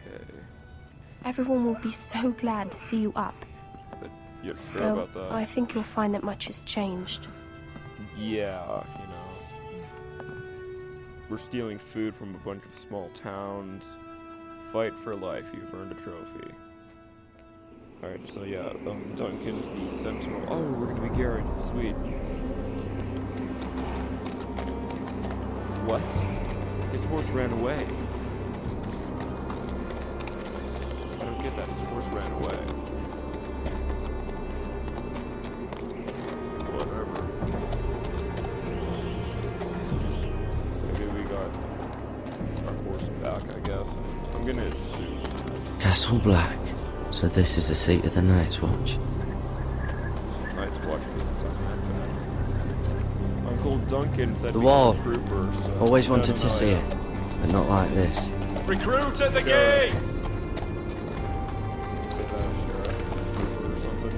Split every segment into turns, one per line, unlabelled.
Okay.
Everyone will be so glad to see you up.
But you're sure
Though
about that?
I think you'll find that much has changed.
Yeah, we're stealing food from a bunch of small towns. Fight for life, you've earned a trophy. Alright, so yeah, Duncan's the sentinel. Oh, we're gonna be Garrett. Sweet. What? His horse ran away. I don't get that. His horse ran away. Whatever. Maybe we got our horse back, I guess. I'm gonna assume that.
Castle Black. So this is the seat of the Night's Watch.
Night's Watch isn't that bad. Uncle Duncan said
The
we
wall.
were troopers, so
Always
I
wanted
don't
to
know,
see
yeah.
it, but not like this.
Recruits at the
Sure.
gate!
Say that, sheriff, trooper or something.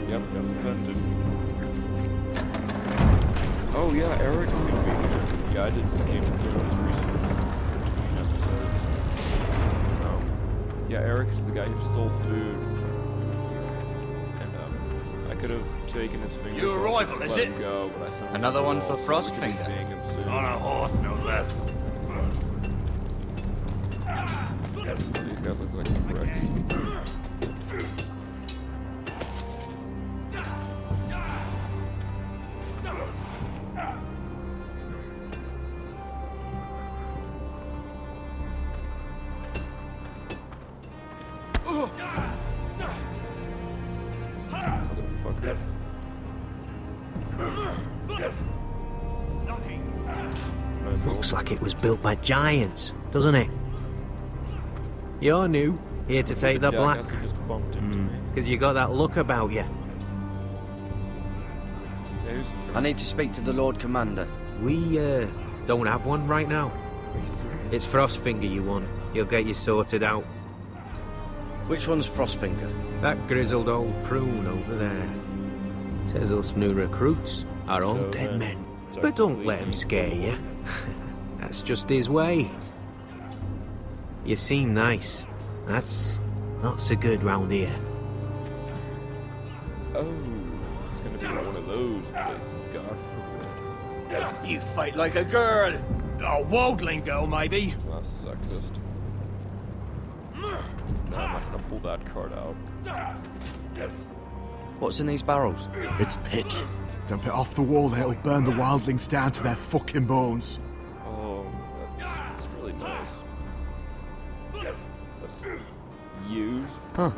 Yep, got defended. Oh yeah, Eric's gonna be here. Yeah, I did some Game of Thrones research between episodes. Yeah, Eric is the guy who stole food. And I could have taken his fingers
New
off
arrival,
and
is
let
it?
him go, but I sent him
Another
to the
one
wall,
for
so
Frostfinger.
we could be seeing him soon.
On a horse, no less.
These guys look like pricks. Motherfucker. Nice
Looks
old-
like it was built by giants, doesn't it? You're new, here to take the black,
jackass who just bumped into me.
because you got that look about you.
Yeah, who's
I need to speak to the Lord Commander.
We, don't have one right now. It's Frostfinger you want. He'll get you sorted out.
Which one's Frostfinger?
That grizzled old prune over there. Says us new recruits are all
So
dead
then,
men. But don't let him scare you. That's just his way. You seem nice. That's not so good round here.
Oh, it's gonna be one of those places, God forbid.
You fight like a girl. A worldling girl, maybe.
That's sexist. No, I'm not gonna pull that card out.
What's in these barrels?
It's pitch. Dump it off the wall and it'll burn the wildlings down to their fucking bones.
Oh, that's really nice. Let's use.
Huh.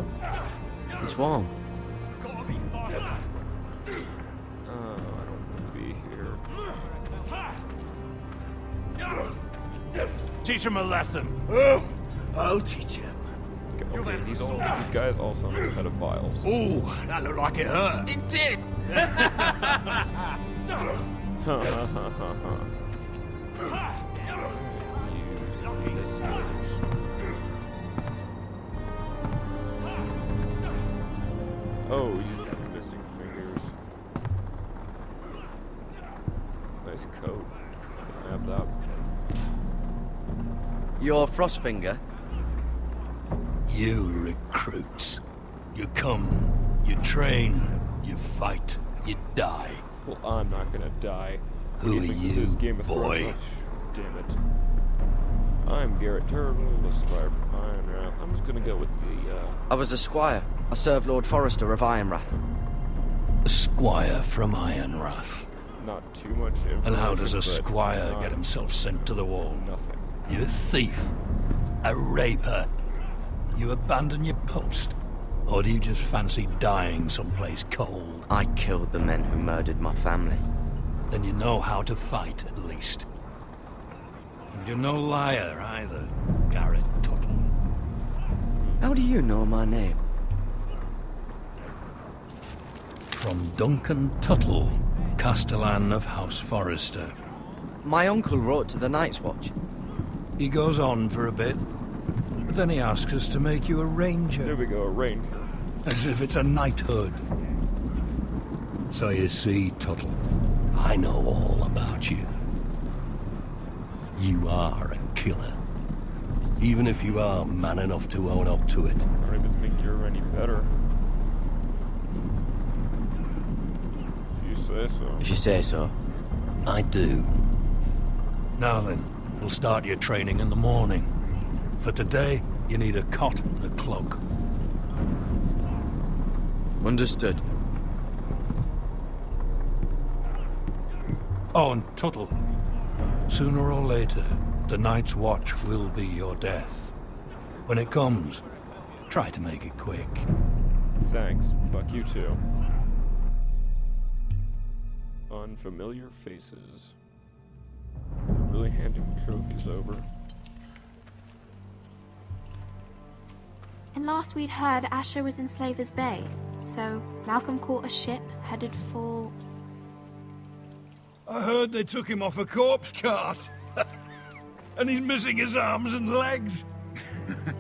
It's warm.
Oh, I don't want to be here.
Teach him a lesson. I'll teach him.
Okay, these guys all sound like pedophiles.
Ooh, that looked like it hurt. It did.
Use pistols. Oh, he's missing fingers. Nice coat. Can I have that?
You're Frostfinger?
You recruits. You come, you train, you fight, you die.
Well, I'm not gonna die.
Who
Do
are
think this
you,
is Game of
boy?
Thrones? Oh, damn it. I'm Garrett Turtle, the spire from Ironrath. I'm just gonna go with the,
I was a squire. I served Lord Forrester of Ironrath.
A squire from Ironrath.
not too much information.
And how does a
but
squire
not
get himself sent to the wall?
Nothing.
You're a thief. A raper. You abandon your post? Or do you just fancy dying someplace cold?
I killed the men who murdered my family.
Then you know how to fight, at least. And you're no liar, either, Garrett Tuttle.
How do you know my name?
From Ducan Tuttle, Castellan of House Forrester.
My uncle wrote to the Night's Watch.
He goes on for a bit, but then he asks us to make you a ranger.
There we go, a ranger.
As if it's a knighthood. So you see, Tuttle, I know all about you. You are a killer. Even if you are man enough to own up to it.
I don't even think you're any better. If you say so.
If you say so.
I do. Now then, we'll start your training in the morning. For today, you need a cot and a cloak.
Understood.
Oh, and Tuttle. Sooner or later, the Night's Watch will be your death. When it comes, try to make it quick.
Thanks. Fuck you too. Unfamiliar faces. They're really handing the trophies over.
And last we'd heard, Asher was in Slaver's Bay. So Malcolm caught a ship headed for...
I heard they took him off a corpse cart. And he's missing his arms and legs.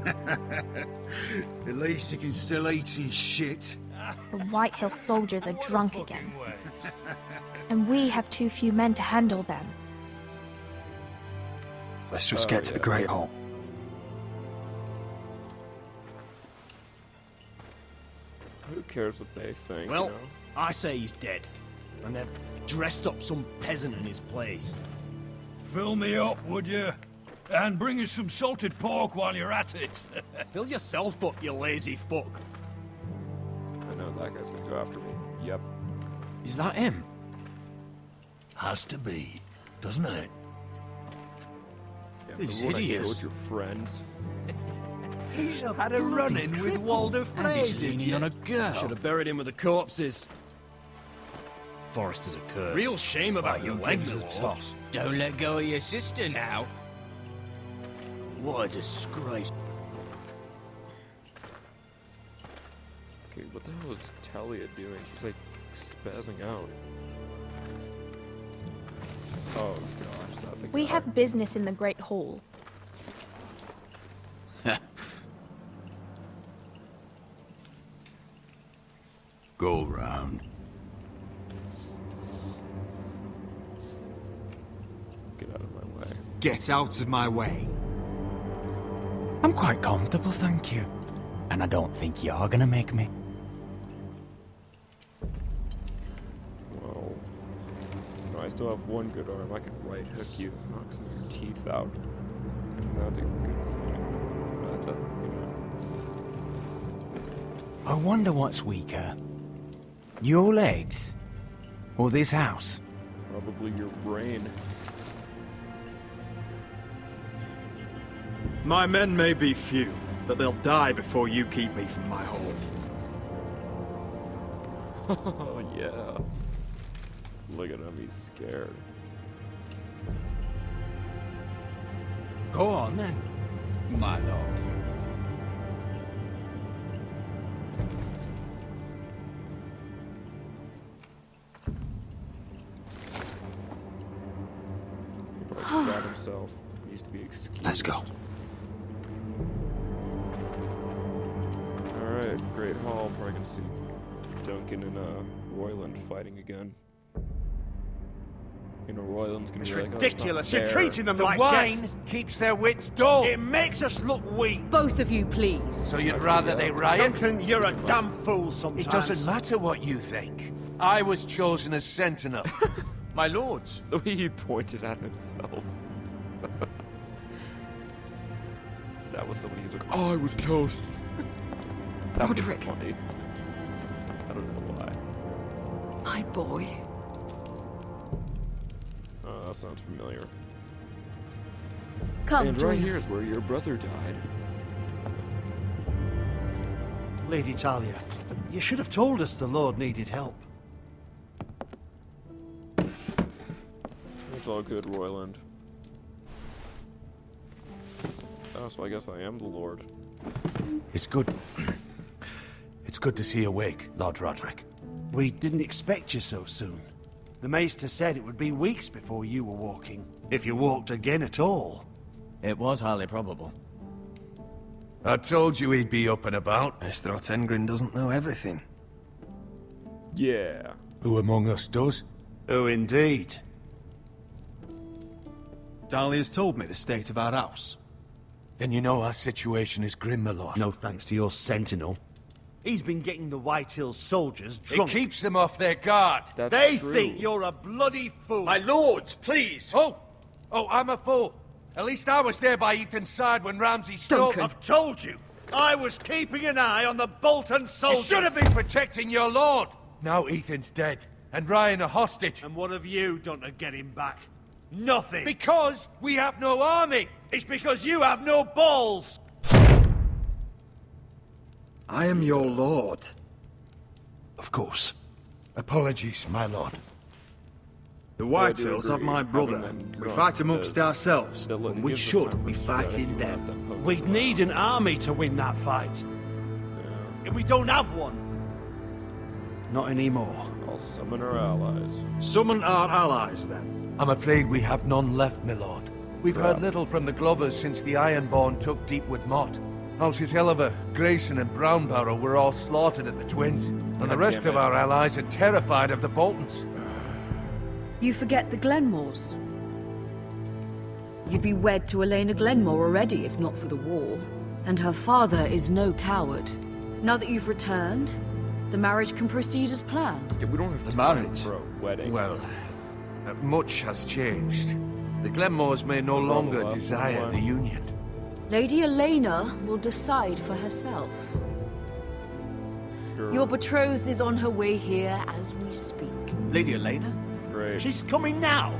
At least he can still eat his shit.
The White Hill soldiers are drunk again. And we have too few men to handle them.
Let's just get to the Great Hall.
Who cares what they think,
Well,
you know?
I say he's dead. And they've dressed up some peasant in his place.
Fill me up, would you? And bring us some salted pork while you're at it.
Fill yourself up, you lazy fuck.
I know that guy's gonna go after me. Yep.
Is that him?
Has to be, doesn't it?
Yeah,
These
but what I
idiots.
with your friends.
He's
Had a run-in with Walder Frey,
He's
did
leaning
you?
on a girl. Should have buried him with the corpses. Forrester's a curse. Real shame about your leg,
gives a
Lord.
toss?
Don't let go of your sister now.
What a disgrace.
Okay, what the hell is Talia doing? She's like spazzing out. Oh gosh, that thing.
We have business in the Great Hall.
Go round.
Get out of my way.
Get out of my way.
I'm quite comfortable, thank you. And I don't think you're gonna make me.
Well, no, I still have one good arm. I can right hook you, knock some of your teeth out. And that's a good thing. But, you know.
I wonder what's weaker. Your legs? Or this house?
Probably your brain.
My men may be few, but they'll die before you keep me from my home.
Oh yeah. Look at him, he's scared.
Go on then, my lord.
He probably shot himself. He needs to be excused.
Let's go.
Alright, Great Hall. Probably gonna see Duncan and Royland fighting again. You know, Royland's gonna
It's
be like,
ridiculous.
Oh,
You're treating them like
wine
guests.
keeps their wits dull.
It makes us look weak.
Both of you, please. So you'd rather they riot?
Duncan, you're a damn fool sometimes.
It doesn't matter what you think. I was chosen as sentinel. My lords.
The way he pointed at himself. That was somebody who's like, oh, I was close. That was funny. I don't know why.
My boy.
Oh, that sounds familiar.
Come,
and right
join
here
us.
is where your brother died.
Lady Talia, you should have told us the Lord needed help.
It's all good, Royland. Oh, so I guess I am the Lord.
It's good. It's good to see you awake, Lord Roderick.
We didn't expect you so soon. The Maester said it would be weeks before you were walking, if you walked again at all.
It was highly probable.
I told you he'd be up and about.
Mr. Otengrin doesn't know everything.
Yeah.
Who among us does?
Oh, indeed.
Dahlia's told me the state of our house.
Then you know our situation is grim, my lord. No thanks to your sentinel. He's been getting the White Hills soldiers drunk.
It keeps them off their guard.
They think you're a bloody fool.
My lords, please! Oh, I'm a fool. At least I was there by Ethan's side when Ramsay stole...
Duncan. I've told you. I was keeping an eye on the Bolton soldiers.
You should have been protecting your lord. Now Ethan's dead, and Ryan a hostage.
And what have you done to get him back? Nothing.
Because we have no army.
It's because you have no balls.
I am your lord.
Of course. Apologies, my lord.
The White Hills have my brother. We fight amongst ourselves, and we should be fighting them.
We'd need an army to win that fight. And we don't have one. Not anymore.
I'll summon our allies.
Summon our allies, then.
I'm afraid we have none left, my lord. We've heard little from the Glovers since the Ironborn took Deepwood Motte. Houses Helliver, Grayson and Brownbarrow were all slaughtered at the Twins, and the rest of our allies are terrified of the Boltons.
You forget the Glenmores. You'd be wed to Elena Glenmore already, if not for the war. And her father is no coward. Now that you've returned, the marriage can proceed as planned.
Yeah, we don't have
The
time
marriage?
for a wedding.
Well, much has changed. The Glenmores may no longer desire the union.
Lady Elena will decide for herself.
Sure.
Your betrothed is on her way here as we speak.
Lady Elena?
Great.
She's coming now.